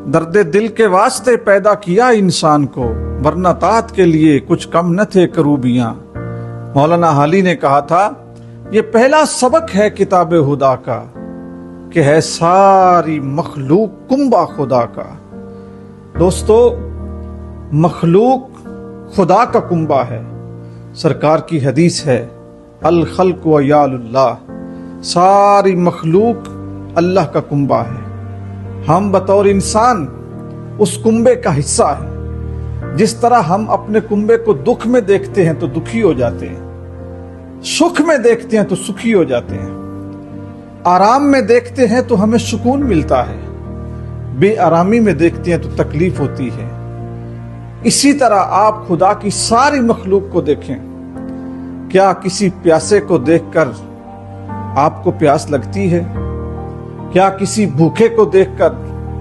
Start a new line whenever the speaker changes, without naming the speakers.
درد دل کے واسطے پیدا کیا انسان کو، ورنہ طاعت کے لیے کچھ کم نہ تھے کروبیاں۔ مولانا حالی نے کہا تھا، یہ پہلا سبق ہے کتاب خدا کا کہ ہے ساری مخلوق کنبہ خدا کا۔ دوستو، مخلوق خدا کا کنبہ ہے۔ سرکار کی حدیث ہے، الخلق و یال اللہ، ساری مخلوق اللہ کا کنبہ ہے۔ ہم بطور انسان اس کنبے کا حصہ ہیں۔ جس طرح ہم اپنے کنبے کو دکھ میں دیکھتے ہیں تو دکھی ہو جاتے ہیں، سکھ میں دیکھتے ہیں تو سکھی ہو جاتے ہیں، آرام میں دیکھتے ہیں تو ہمیں سکون ملتا ہے، بے آرامی میں دیکھتے ہیں تو تکلیف ہوتی ہے۔ اسی طرح آپ خدا کی ساری مخلوق کو دیکھیں۔ کیا کسی پیاسے کو دیکھ کر آپ کو پیاس لگتی ہے؟ کیا کسی بھوکے کو دیکھ کر